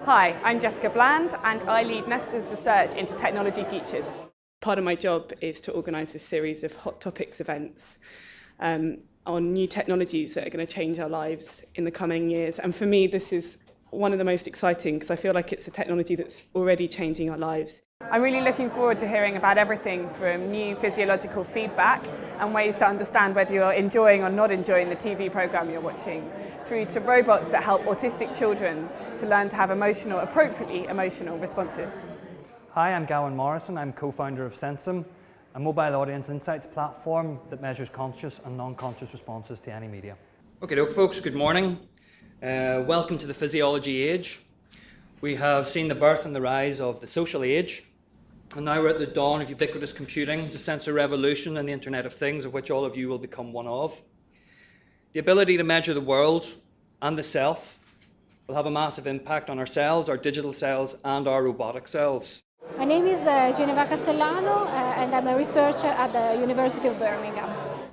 Hi, I'm Jessica Bland and I lead Nesta's research into technology futures. Part of my job is to organise a series of Hot Topics events on new technologies that are going to change our lives in the coming years. And for me, this is one of the most exciting because I feel like it's a technology that's already changing our lives. I'm really looking forward to hearing about everything from new physiological feedback and ways to understand whether you're enjoying or not enjoying the TV programme you're watching, through to robots that help autistic children to learn to have appropriately emotional responses. Hi, I'm Gowan Morrison. I'm co-founder of Sensum, a mobile audience insights platform that measures conscious and non-conscious responses to any media. Okay, folks, good morning. Welcome to the physiology age. We have seen the birth and the rise of the social age, and now we're at the dawn of ubiquitous computing, the sensor revolution and the Internet of Things, of which all of you will become one of. The ability to measure the world and the self will have a massive impact on ourselves, our digital selves, and our robotic selves. My name is Geneva Castellano and I'm a researcher at the University of Birmingham.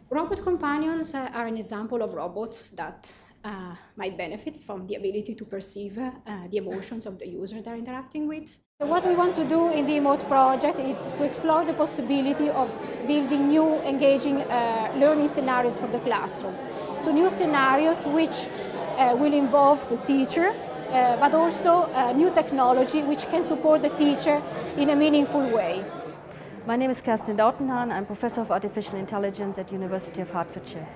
Robot companions are an example of robots that might benefit from the ability to perceive the emotions of the users they're interacting with. So what we want to do in the Emote project is to explore the possibility of building new, engaging learning scenarios for the classroom. So new scenarios which will involve the teacher, but also new technology which can support the teacher in a meaningful way. My name is Kerstin Dautenhahn. I'm Professor of Artificial Intelligence at University of Hertfordshire.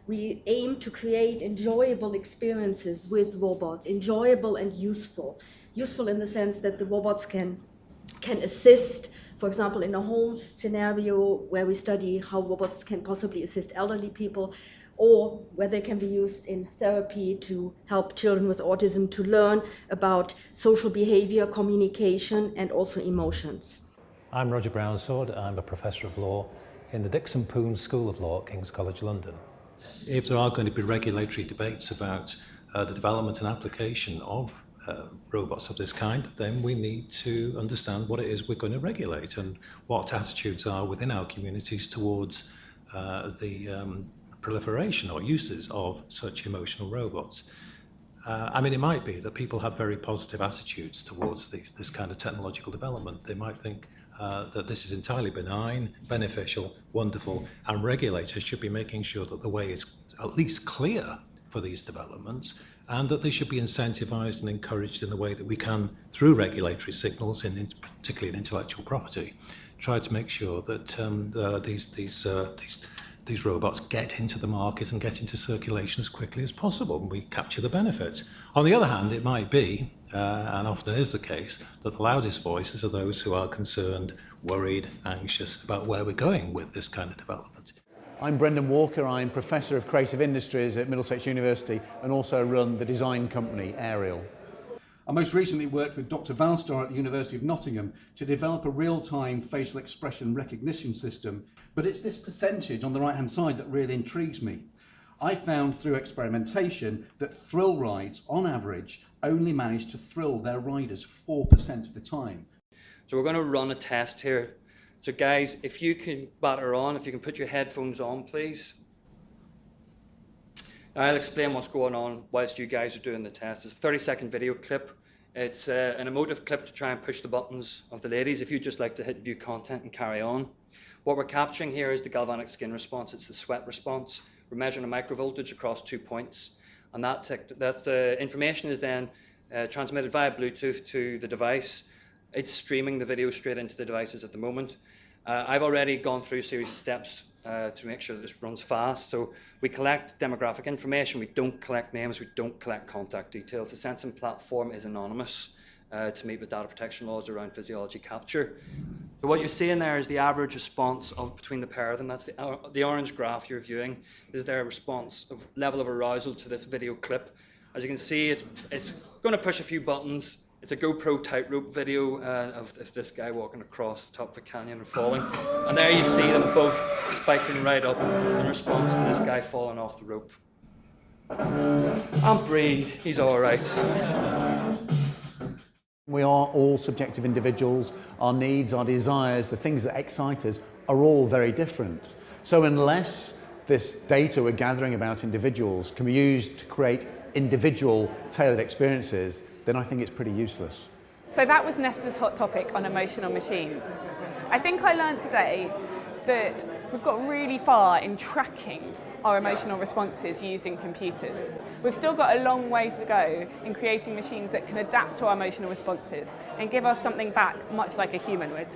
We aim to create enjoyable experiences with robots, enjoyable and useful. Useful in the sense that the robots can assist, for example, in a home scenario where we study how robots can possibly assist elderly people, or where they can be used in therapy to help children with autism to learn about social behavior, communication, and also emotions. I'm Roger Brownsword. I'm a Professor of Law in the Dixon Poon School of Law at King's College London. If there are going to be regulatory debates about the development and application of robots of this kind, then we need to understand what it is we're going to regulate and what attitudes are within our communities towards the proliferation or uses of such emotional robots. I mean, it might be that people have very positive attitudes towards this kind of technological development. They might think that this is entirely benign, beneficial, wonderful, and regulators should be making sure that the way is at least clear for these developments, and that they should be incentivized and encouraged in the way that we can, through regulatory signals, particularly in intellectual property, try to make sure that these robots get into the market and get into circulation as quickly as possible, and we capture the benefits. On the other hand, it might be, and often is the case, that the loudest voices are those who are concerned, worried, anxious about where we're going with this kind of development. I'm Brendan Walker. I'm Professor of Creative Industries at Middlesex University and also run the design company Ariel. I most recently worked with Dr. Valstar at the University of Nottingham to develop a real-time facial expression recognition system, but it's this percentage on the right-hand side that really intrigues me. I found through experimentation that thrill rides, on average, only manage to thrill their riders 4% of the time. So we're going to run a test here. So guys, if you can batter on, if you can put your headphones on, please. Now I'll explain what's going on whilst you guys are doing the test. It's a 30-second video clip. It's an emotive clip to try and push the buttons of the ladies if you'd just like to hit view content and carry on. What we're capturing here is the galvanic skin response. It's the sweat response. We're measuring a microvoltage across 2 points. And that information is then transmitted via Bluetooth to the device. It's streaming the video straight into the devices at the moment. I've already gone through a series of steps to make sure that this runs fast. So we collect demographic information. We don't collect names. We don't collect contact details. The Sensum platform is anonymous to meet with data protection laws around physiology capture. So what you're seeing there is the average response of between the pair of them. That's the orange graph you're viewing. This is their response of level of arousal to this video clip. As you can see, it's going to push a few buttons. It's a GoPro tightrope video of this guy walking across the top of a canyon and falling. And there you see them both spiking right up in response to this guy falling off the rope. And breathe, he's all right. We are all subjective individuals. Our needs, our desires, the things that excite us are all very different. So unless this data we're gathering about individuals can be used to create individual tailored experiences, then I think it's pretty useless. So that was Nesta's hot topic on emotional machines. I think I learned today that we've got really far in tracking our emotional responses using computers. We've still got a long ways to go in creating machines that can adapt to our emotional responses and give us something back much like a human would.